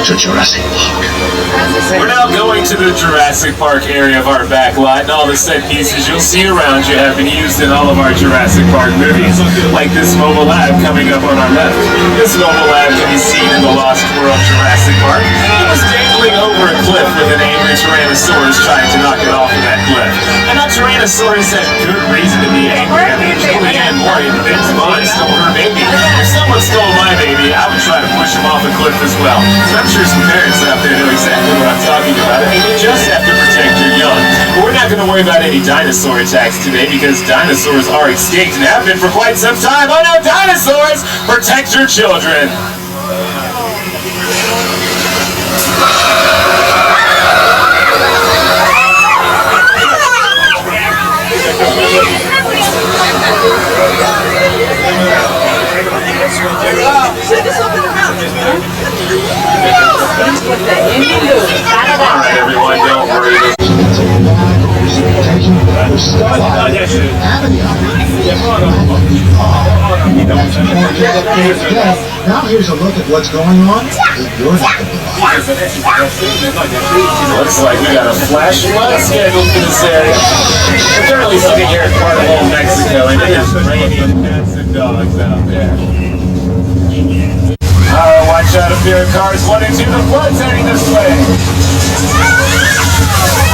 to Jurassic Park. We're now going to the Jurassic Park area of our back lot, and all the set pieces you'll see around you have been used in all of our Jurassic Park movies, like this mobile lab coming up on our left. This mobile lab can be seen in the Lost World Jurassic Park. It was dangling over a cliff with an angry Tyrannosaurus trying to knock it off of that cliff. And that Tyrannosaurus had good reason to be angry. I mean, Julianne Moore and Vince Vaughn stole her baby. If someone stole my baby, I would try to push him off a cliff as well. So I'm sure some parents out there know exactly what I'm talking about. I mean, you just have to protect your young. But we're not going to worry about any dinosaur attacks today because dinosaurs are extinct and have been for quite some time. Oh no, dinosaurs! Protect your children! Alright everyone, don't worry. Now here's a look at what's going on. Looks like we got a flash flood scheduled for this area. We're currently sitting here in part of old Mexico, and it is raining cats and dogs out there. Watch out if there are cars 1 and 2. The flood's heading this way.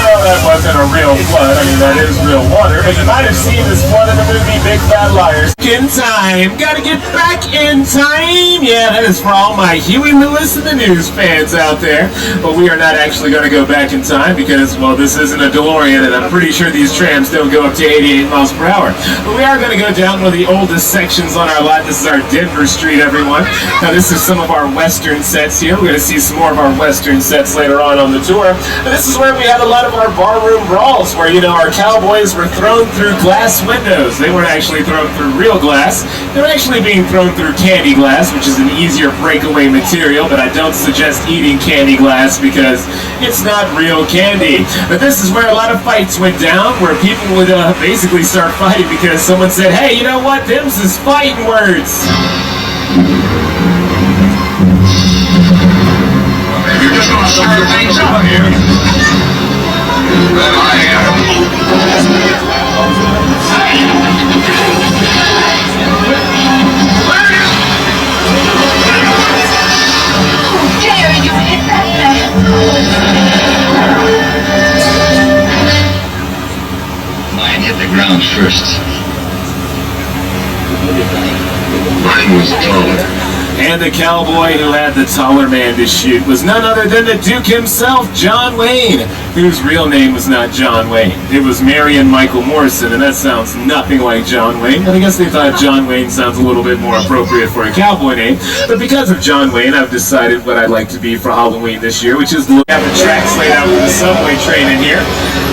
Well, that wasn't a real flood. I mean, that is real water. But you might have seen this flood in the movie Big Fat Liars. In time. Gotta get back in time. Yeah, that is for all my Huey Lewis and the News fans out there. But we are not actually going to go back in time because, well, this isn't a DeLorean, and I'm pretty sure these trams don't go up to 88 miles per hour. But we are going to go down one of the oldest sections on our lot. This is our Denver Street, everyone. Now, this is some of our Western sets here. We're going to see some more of our Western sets later on the tour. And this is where we had a lot of our barroom brawls, where, you know, our cowboys were thrown through glass windows. They weren't actually thrown through real glass. They're actually being thrown through candy glass, which is an easier breakaway material, but I don't suggest eating candy glass because it's not real candy. But this is where a lot of fights went down, where people would basically start fighting because someone said, hey, you know what, them's is fighting words. You're just gonna stir things up here. Then I am. Dare you hit that man? Mine hit the ground first. Mine was taller. And the cowboy who had the taller man to shoot was none other than the Duke himself, John Wayne, whose real name was not John Wayne. It was Marion Michael Morrison, and that sounds nothing like John Wayne, but I guess they thought John Wayne sounds a little bit more appropriate for a cowboy name. But because of John Wayne, I've decided what I'd like to be for Halloween this year, which is to have the tracks laid out for the subway train in here.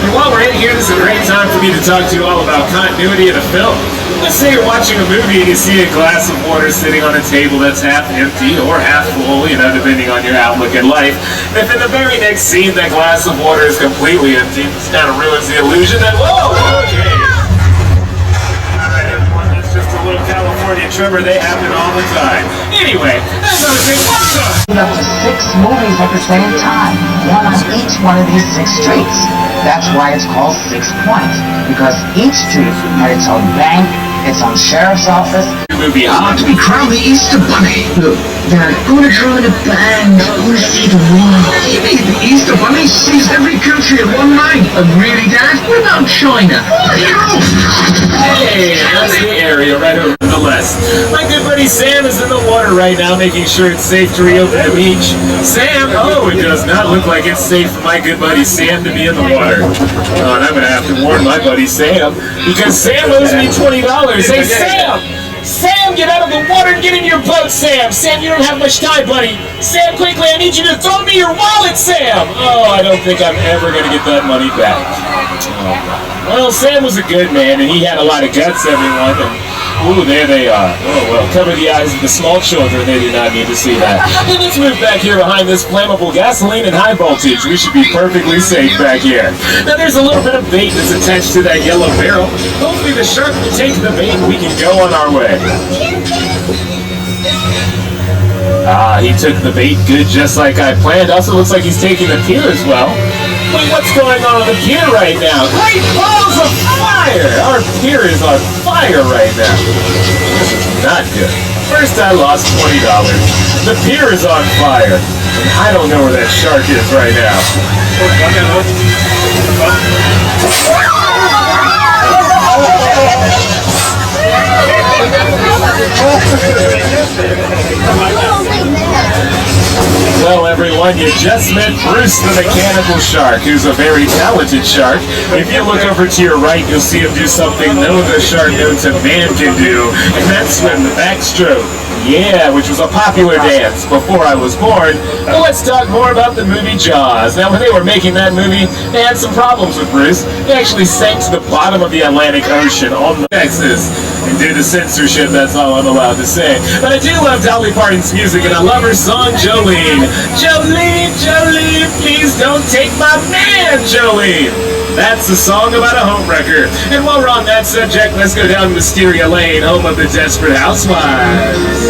And while we're in here, this is a great time for me to talk to you all about continuity of the film. Let's say you're watching a movie and you see a glass of water sitting on a table that's half empty or half full, you know, depending on your outlook at life. And if in the very next scene that glass of water is completely empty, this kind of ruins the illusion that, whoa, okay. Alright everyone, that's just a little California tremor. They happen all the time. Anyway, that's another thing. Up to 6 movies at the same time, one on each one of these 6 streets. That's why it's called 6 Points, because each street had its own bank, its own sheriff's office. Movie I want to be crowned the Easter Bunny. Look, Dad, I want to join a band. I want to see the world. You mean the Easter Bunny sees every country in one night? Really, Dad? What about China? Hey, that's the area right over to the left. My good buddy Sam is in the water right now, making sure it's safe to reopen the beach. Sam, oh, it does not look like it's safe for my good buddy Sam to be in the water. Oh, and I'm going to have to warn my buddy Sam, because Sam owes me $20. Hey, Sam! Sam, get out of the water and get in your boat, Sam! Sam, you don't have much time, buddy! Sam, quickly, I need you to throw me your wallet, Sam! Oh, I don't think I'm ever going to get that money back. Oh, well, Sam was a good man, and he had a lot of guts, everyone. And, ooh, there they are. Oh, well, cover the eyes of the small children. They do not need to see that. And let's move back here behind this flammable gasoline and high voltage. We should be perfectly safe back here. Now, there's a little bit of bait that's attached to that yellow barrel. Hopefully, the shark will take the bait and we can go on our way. Ah, he took the bait good, just like I planned. Also looks like he's taking the pier as well. Wait, what's going on the pier right now? Great balls of fire! Our pier is on fire right now. This is not good. First I lost $20. The pier is on fire. And I don't know where that shark is right now. Well, everyone, you just met Bruce the Mechanical Shark, who's a very talented shark. If you look over to your right, you'll see him do something no other shark known to man can do, and that's swim the backstroke. Yeah, which was a popular dance before I was born. But let's talk more about the movie Jaws. Now, when they were making that movie, they had some problems with Bruce. They actually sank to the bottom of the Atlantic Ocean on Texas. And due to censorship, that's all I'm allowed to say. But I do love Dolly Parton's music, and I love her song, Jolene. Jolene, Jolene, please don't take my man, Jolene. That's a song about a homewrecker. And while we're on that subject, let's go down Wisteria Lane, home of the Desperate Housewives.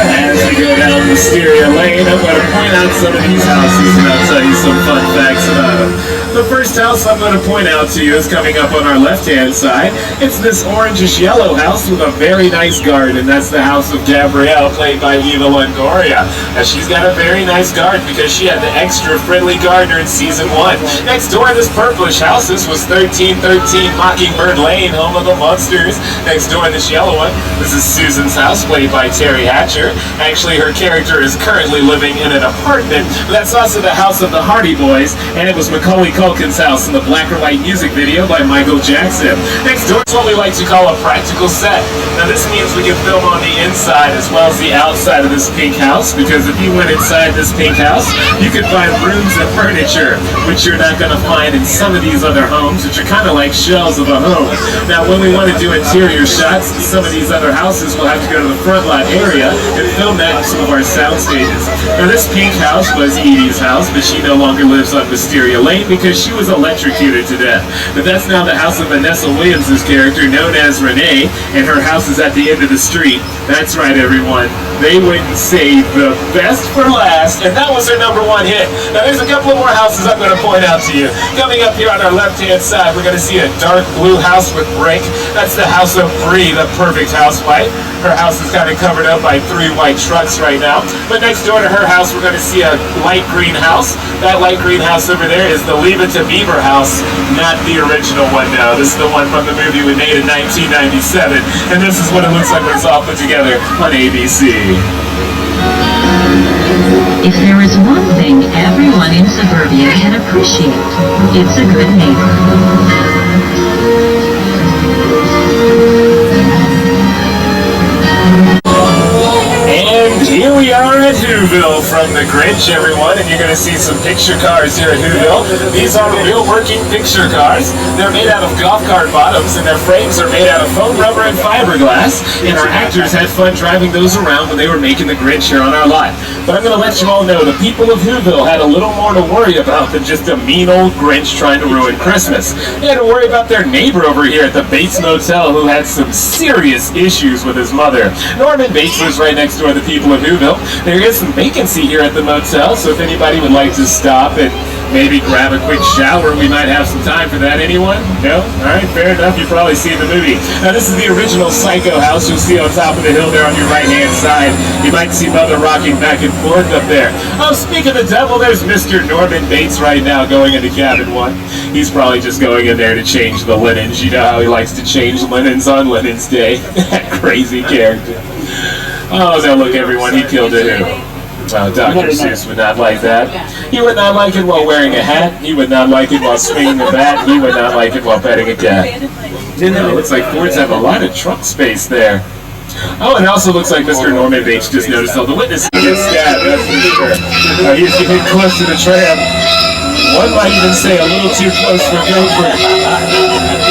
As we go down Wisteria Lane, I'm going to point out some of these houses and I'll tell you some fun facts about them. The first house I'm going to point out to you is coming up on our left-hand side. It's this orangish-yellow house with a very nice garden. That's the house of Gabrielle, played by Eva Longoria. Now, she's got a very nice garden because she had the extra friendly gardener in season 1. Next door to this purplish house, this was 1313 Mockingbird Lane, home of the Monsters. Next door to this yellow one, this is Susan's house, played by Terry Hatcher. Actually, her character is currently living in an apartment. That's also the house of the Hardy Boys, and it was Macaulay Culkin's house in the black and white music video by Michael Jackson. Next door is what we like to call a practical set. Now this means we can film on the inside as well as the outside of this pink house, because if you went inside this pink house, you could find rooms and furniture, which you're not going to find in some of these other homes, which are kind of like shells of a home. Now when we want to do interior shots, some of these other houses will have to go to the front lot area and film that in some of our sound stages. Now this pink house was Edie's house, but she no longer lives on Wisteria Lane because she was electrocuted to death. But that's now the house of Vanessa Williams' character, known as Renee, and her house is at the end of the street. That's right, everyone. They went and saved the best for last, and that was their #1 hit. Now there's a couple of more houses I'm going to point out to you. Coming up here on our left-hand side, we're going to see a dark blue house with brick. That's the house of Bree, the perfect housewife. Her house is kind of covered up by 3 white trucks right now. But next door to her house, we're going to see a light green house. That light green house over there is the Leave It to Beaver house, not the original one, no. This is the one from the movie we made in 1997. And this is what it looks like when it's all put together on ABC. If there is one thing everyone in suburbia can appreciate, it's a good neighbor. And here we are at Whoville from The Grinch, everyone, and you're going to see some picture cars here at Whoville. These are real working picture cars. They're made out of golf cart bottoms, and their frames are made out of foam rubber and fiberglass, and our actors had fun driving those around when they were making The Grinch here on our lot. But I'm going to let you all know the people of Whoville had a little more to worry about than just a mean old Grinch trying to ruin Christmas. They had to worry about their neighbor over here at the Bates Motel, who had some serious issues with his mother. Norman Bates lives right next door to the people of Whoville. There is some vacancy here at the motel, so if anybody would like to stop and maybe grab a quick shower, we might have some time for that. Anyone? No? Alright, fair enough. You've probably seen the movie. Now this is the original Psycho house you'll see on top of the hill there on your right hand side. You might see Mother rocking back and forth up there. Oh, speak of the devil, there's Mr. Norman Bates right now going into cabin 1. He's probably just going in there to change the linens. You know how he likes to change linens on Linens Day. That crazy character. Oh, now look, everyone, he killed a who? Oh, Dr. Seuss would not like that. He would not like it while wearing a hat. He would not like it while swinging a bat. He would not like it while petting a cat. No, it looks like Fords have a lot of trunk space there. Oh, and it also looks like Mr. Norman Bates just noticed all the witnesses get stabbed, that's for sure. He's getting close to the tram. One might even say a little too close for comfort.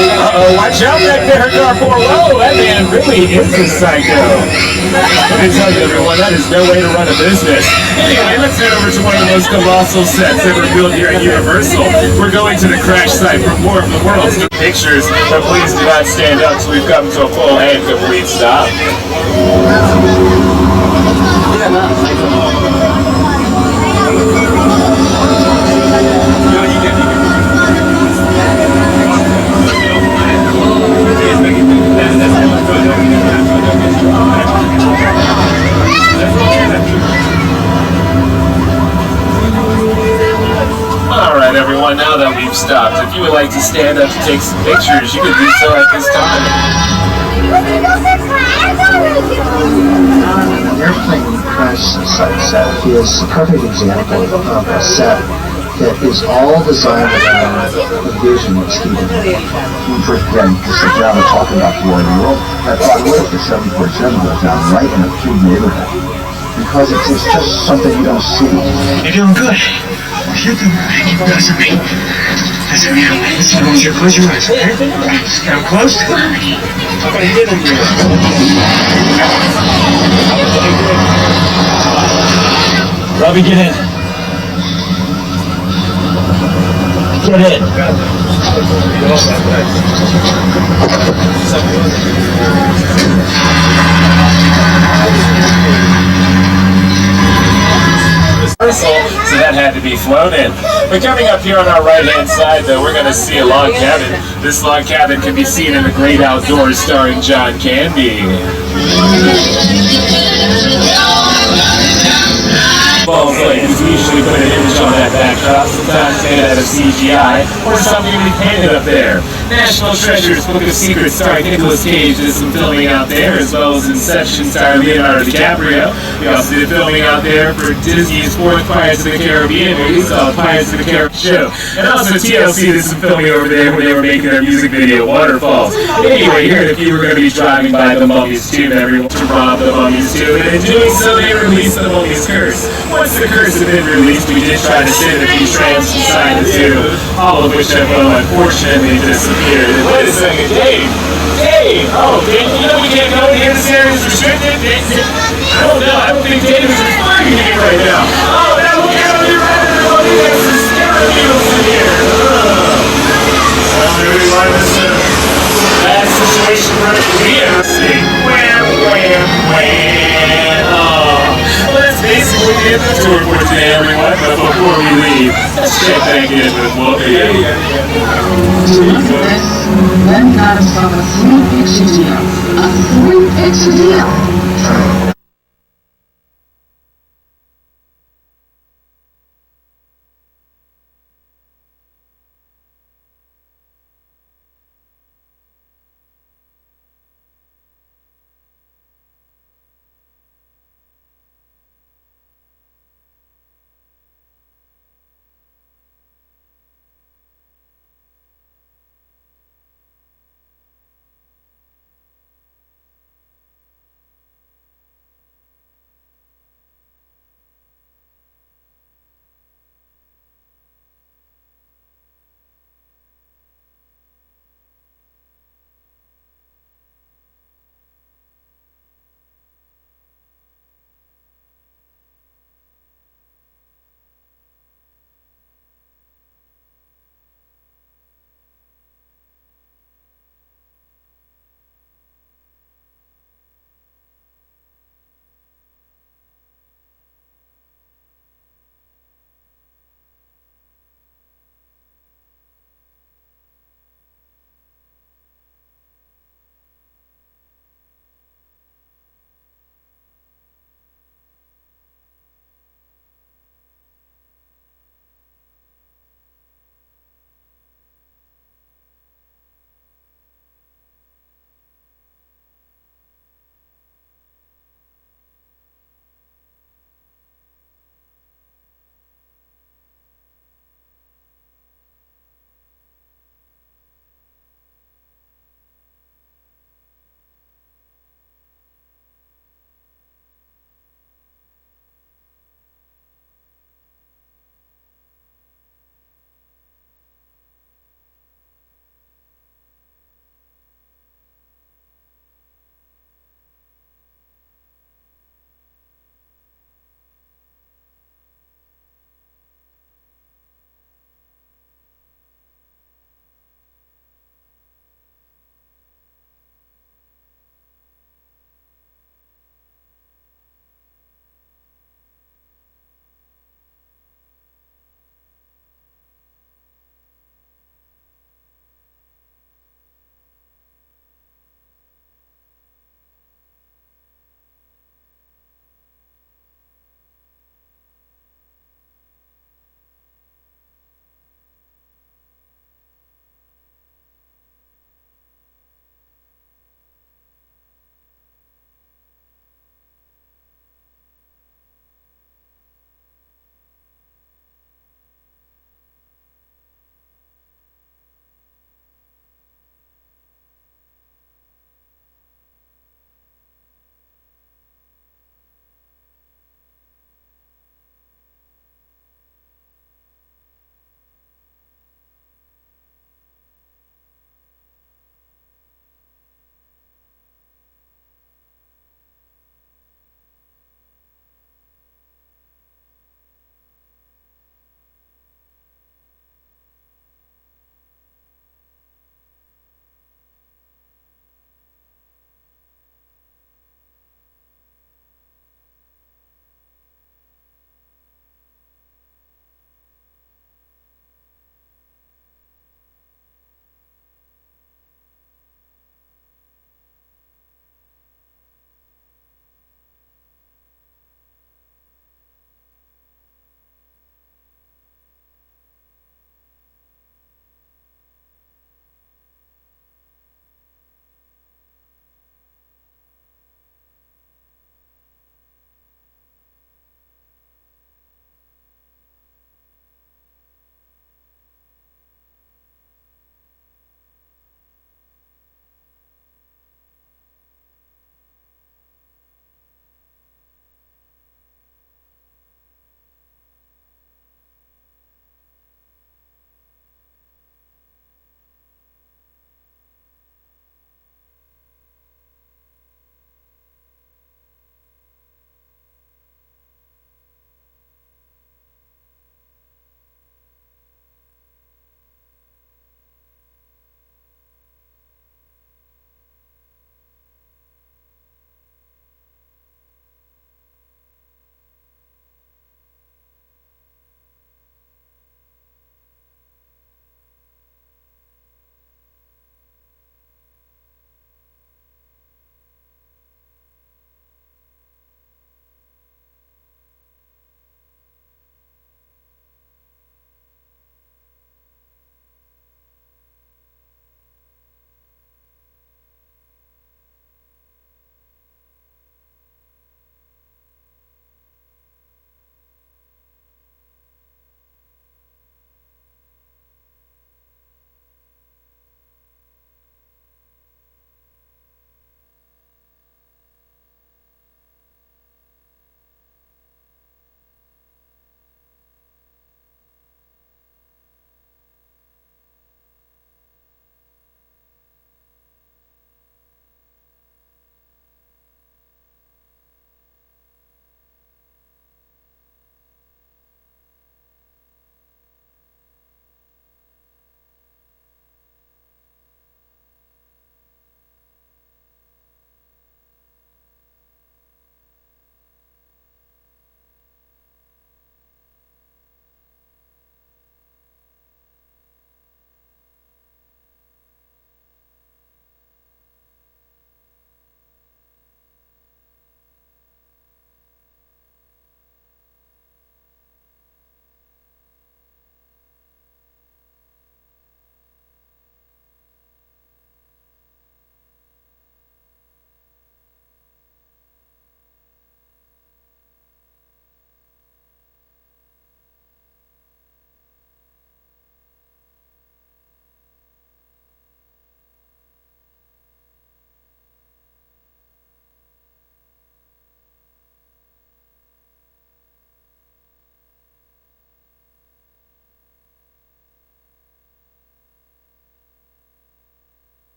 Uh-oh, watch out back there, Carport. Whoa, that man really is a psycho. Let me tell you, everyone, that is no way to run a business. Anyway, let's head over to one of the most colossal sets ever built here at Universal. We're going to the crash site for more of the world's pictures, but please do not stand up till we've come to a full and complete stop. Alright everyone, now that we've stopped, if you would like to stand up to take some pictures, you can do so at this time. An airplane crash site set is a perfect example of a set that is all designed around the vision of Stephen. When we first began to sit down and talk about the war in Europe, I thought, what if the 747 goes down right in a kid neighborhood? Because it's just something you don't see. You're doing good. You're doing good. Keep blessing me. Listen, now. Listen, I want you to close your eyes, okay? Now, close. Robbie, get in. Get in. So that had to be flown in. But coming up here on our right-hand side, though, we're going to see a log cabin. This log cabin can be seen in The Great Outdoors, starring John Candy. Ball flames, we usually put an image on that backdrop, sometimes made out of CGI, or something we painted up there. National Treasures, Book of Secrets, starring Nicolas Cage, did some filming out there, as well as Inception, starring Leonardo DiCaprio. We also did filming out there for Disney's fourth Pirates of the Caribbean movie called Pirates of the Caribbean Show. And also TLC did some filming over there when they were making their music video, Waterfalls. Anyway, here in a few, we're going to be driving by the Mummy's Tomb, everyone, to rob the Mummy's Tomb, and in doing so, they released the Mummy's Curse. Once the curse had been released, we did try to send a few trams inside the tomb, all of which have unfortunately disappeared. And wait a second, Dave! Dave! Oh, Dave, you know we can't go in here, this area is restricted? I don't know, I don't think Dave is responding to you right now. Oh, now look out on your right, everybody, there's some scary needles in here. Well, everyone, this is a bad situation right here. See, wham, wham, wham. Well, that's basically the end of the tour for today, everyone. But before we leave, let's check back in with Whoopi. Then got us on a 3-picture deal. A 3-picture deal.